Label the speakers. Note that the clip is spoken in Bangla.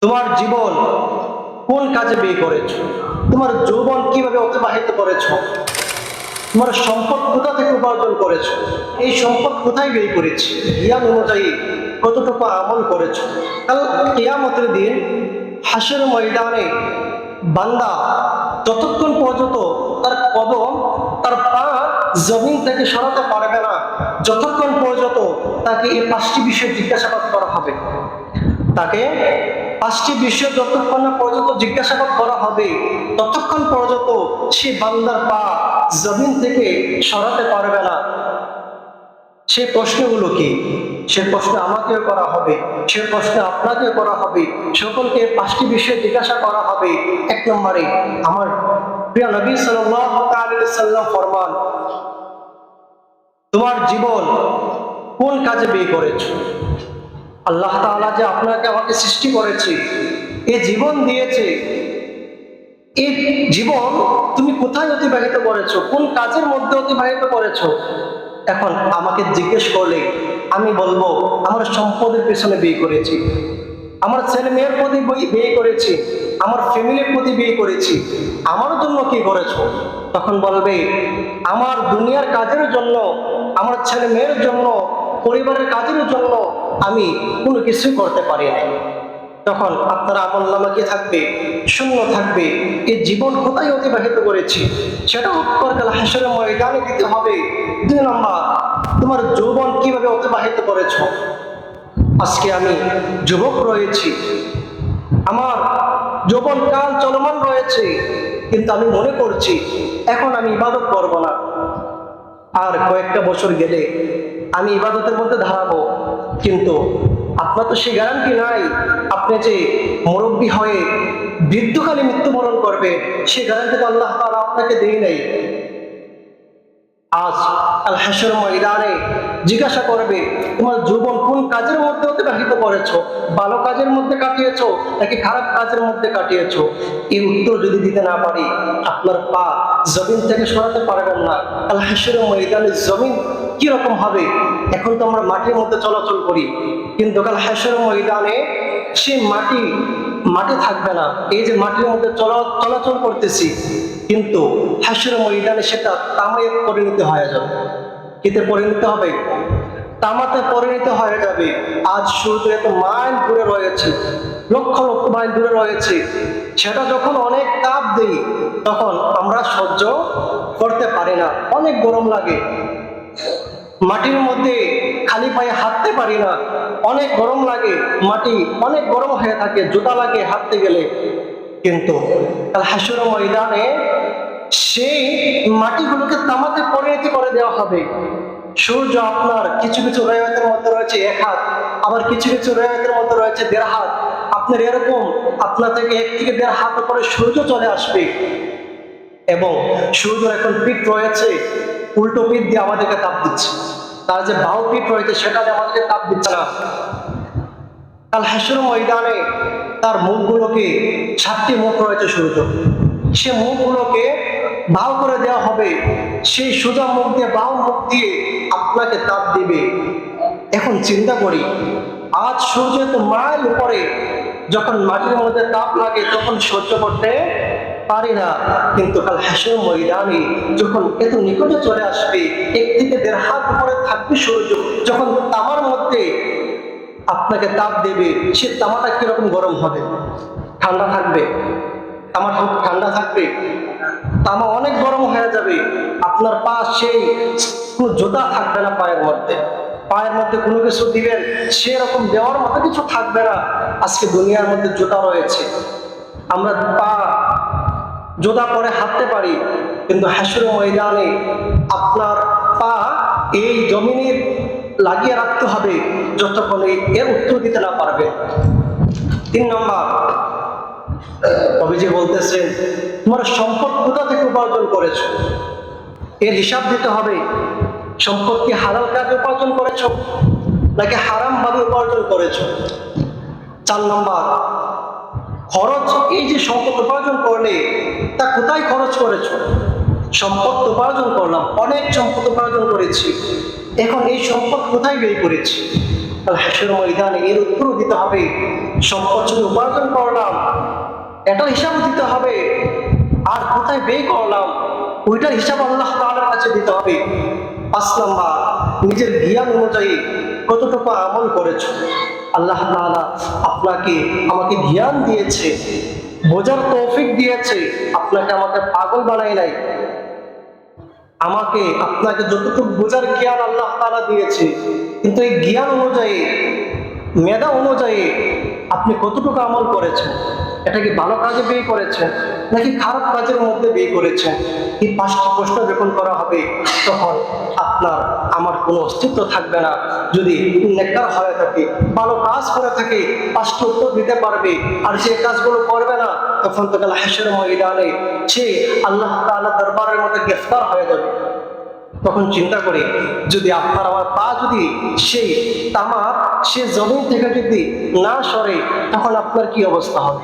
Speaker 1: তোমার জীবন কোন কাজে ব্যয় করেছো, তোমার যৌবন কিভাবে অতিবাহিত করেছো, তোমার সম্পদ কোথা থেকে উপার্জন করেছো, এই সম্পদ কোথায় ব্যয় করেছি, জ্ঞান অনুযায়ী কতটুকু আমল করেছো। কাল কিয়ামতের দিন হাসরের ময়দানে বান্দা যতক্ষণ পর্যন্ত তার কদম, তার পা জমিন থেকে সরাতে পারবে না, যতক্ষণ পর্যন্ত তাকে এই 5টি বিষয়ে জিজ্ঞাসাবাদ করা হবে। তাকে 5টি বিষয় যতক্ষণ না পর্যন্ত জিজ্ঞাসাবাদ করা হবে, ততক্ষণ পর্যন্ত সে বান্দার পা জমিন থেকে সরাতে পারবে না। সে প্রশ্নগুলো কি? সে প্রশ্ন আমাকেও করা হবে, সে প্রশ্ন আপনাকেও করা হবে, সকলকে 5টি বিষয়ে জিজ্ঞাসা করা হবে। 1 নম্বরে আমার প্রিয় নবী সাল্লাল্লাহু আলাইহি সাল্লাম ফরমান, তোমার জীবন কোন কাজে ব্যয় করেছো। আল্লাহ তাআলা যে আপনাকে আমাকে সৃষ্টি করেছে, এই জীবন দিয়েছে, এই জীবন তুমি কোথায় অতিবাহিত করেছো, কোন কাজের মধ্যে অতিবাহিত করেছো। এখন আমাকে জিজ্ঞেস করলে আমি বলবো আমার সম্পদের পেছনে ব্যয় করেছি, আমার ছেলে মেয়ের প্রতি ব্যয় করেছি, আমার ফ্যামিলির প্রতি ব্যয় করেছি। আমার জন্য কি করেছো? তখন বলবে আমার দুনিয়ার কাজের জন্য, আমার ছেলে মেয়ের জন্য, পরিবারের কাজের জন্য আমি কোনো কিছুই করতে পারি না। তখন আপনার আমলনামা কি থাকবে? শূন্য থাকবে। এই জীবন কোথায় অতিবাহিত করেছি সেটা উত্তর কাল হাসরের ময়দানে দিতে হবে। 2 নম্বর, তোমার যৌবন কিভাবে অতিবাহিত করেছো। আজকে আমি যুবক রয়েছি, আমার যৌবন কাল চলমান রয়েছে, কিন্তু আমি মনে করছি এখন আমি ইবাদত করব না, আর কয়েকটা বছর গেলে আমি ইবাদতের মধ্যে দাঁড়াবো। কিন্তু আপনার তো সেই গ্যারান্টি নাই, আপনি যে মুরব্বী হয়ে বৃদ্ধকালে মৃত্যুবরণ করবে, সে গ্যারান্টি তো আল্লাহ তাআলা আপনাকে দেয় নাই। আজ আল হাসর ময়দানে জিজ্ঞাসা করবে তোমার জীবন কোন কাজের মধ্যে অতিবাহিত করেছো, ভালো কাজের মধ্যে কাটিয়েছো নাকি খারাপ কাজের মধ্যে কাটিয়েছো। এই উত্তর যদি দিতে না পারি, আপনার পা জমিন থেকে সরাতে পারবেন না। আল হাসর ময়দানে জমিন কিরকম হবে? এখন তো আমরা মাটির মধ্যে চলাচল করি, কিন্তু কাল হাসর ময়দানে সেই মাটি থাকবে না। এই যে মাটির মধ্যে চলাচল করতেছি, কিন্তু হাসরের ময়দানে সেটা তামায় পরিণত হয়ে যাবে। কিতে পরিণত হবে? তামাতে পরিণত হয়ে যাবে। আজ সূর্য এত মাইল দূরে রয়েছে, লক্ষ লক্ষ মাইল দূরে রয়েছে, সেটা যখন অনেক তাপ দেই তখন আমরা সহ্য করতে পারি না, অনেক গরম লাগে। মাটির মধ্যে খালি পায়ে হাঁটতে পারি না, অনেক গরম লাগে, মাটি অনেক গরম হয়ে থাকে, জুতা লাগে হাঁটতে গেলে। কিন্তু কাল হাসরের ময়দানে সেই মাটিগুলোকে তামাতে পরিণত করে দেওয়া হবে। সূর্য আপনার কিছু কিছু রেওয়ায়েতের মধ্যে রয়েছে 1 হাত, আবার কিছু কিছু রেওয়ায়েতের মধ্যে রয়েছে 1.5 হাত। আপনার এরকম আপনার থেকে 1 থেকে 1.5 হাত উপরে সূর্য চলে আসবে, এবং সূর্য এখন পিঠ রয়েছে, উল্টো পিঠ দিয়ে আমাদেরকে তাপ দিচ্ছে, তার যে বাহু পিঠ রয়েছে সেটা দিয়ে আমাদেরকে তাপ দিচ্ছে না। কাল হাসর ময়দানে তার মুখগুলোকে 7টি মুখ রয়েছে সূর্য, সে মুখগুলোকে বাউ করে দেওয়া হবে। সেই সোজা মুখ দিয়ে বাউ মুখ দিয়ে আপনাকে তাপ দিবে। এখন চিন্তা করি, আজ সূর্য এত মাইল উপরে, যখন মাটির মধ্যে তাপ লাগে তখন সহ্য করতে পারি না, কিন্তু কাল হাসর ময়দানে যখন এত নিকটে চলে আসবে, 1 থেকে 1.5 হাত উপরে থাকবে সূর্য, যখন তামার মধ্যে আপনাকে তাপ দেবে, সে তামাটা কিরকম গরম হবে? ঠান্ডা থাকবে? তামা ঠান্ডা থাকবে? তামা অনেক গরম হয়ে যাবে। আপনার পা সেই কোনো জুতা থাকবে না পায়ের মধ্যে, পায়ের মধ্যে কোনো কিছু দিবেন সেরকম দেওয়ার মতো কিছু থাকবে না। আজকে দুনিয়ার মধ্যে জুতা রয়েছে, আমরা পা জুতা পরে হাঁটতে পারি, কিন্তু হাসরের ময়দানে আপনার পা এই জমিনের লাগিয়ে রাখতে হবে যতক্ষণ এর উত্তর দিতে না পারবে। 3 নম্বর, অভিজিৎ বলতেছেন তোমার সম্পদ কোথা থেকে উপার্জন করেছো, এর হিসাব দিতে হবে। সম্পদ কি হালাল কাজে উপার্জন করেছো নাকি হারাম ভাবে উপার্জন করেছো। 4 নম্বর, খরচ, এই যে সম্পদ উপার্জন করলে তা কোথায় খরচ করেছো। সম্পদ উপার্জন করলাম, অনেক সম্পদ উপার্জন করেছি, এখন এই সম্পদ কোথায় ব্যয় করেছি। কাল হাসরের ময়দানে এর উত্তর দিতে হবে। সম্পদ যদি উপার্জন করলাম এটার হিসাব দিতে হবে, আর কোথায় ব্যয় করলাম ওইটার হিসাব আল্লাহ তাআলার কাছে দিতে হবে। 5 নাম্বার, নিজের জ্ঞান অনুযায়ী কতটুকু আমল করেছো। আল্লাহ তাআলা আপনাকে আমাকে জ্ঞান দিয়েছে, বোঝার তৌফিক দিয়েছে, আপনাকে আমাকে পাগল বানাই নাই। আমাকে আপনাকে যতটুকু বোঝার জ্ঞান আল্লাহ তাআলা দিয়েছে, কিন্তু এই জ্ঞান অনুযায়ী মেধা অনুযায়ী আপনি কতটুকু আমল করেছেন, এটা কি ভালো কাজে ব্যয় করেছেন নাকি খারাপ কাজের মধ্যে ব্যয় করেছেন? এই 5টি প্রশ্ন যখন করা হবে তখন আপনার আমার কোনো অস্তিত্ব থাকবে না। যদি নেককার হয়ে থাকে, ভালো কাজ করে থাকে, 5টি উত্তর দিতে পারবে। আর যে কাজগুলো করবে না তখন তো কাল হাসরের ময়দানে সে আল্লাহ তাআলা দরবারের মধ্যে গ্রেফতার হয়ে যাবে। তখন চিন্তা করি, যদি আপনার আমার পা যদি সেই তামা সে জমিন থেকে যদি না সরে তখন আপনার কি অবস্থা হবে?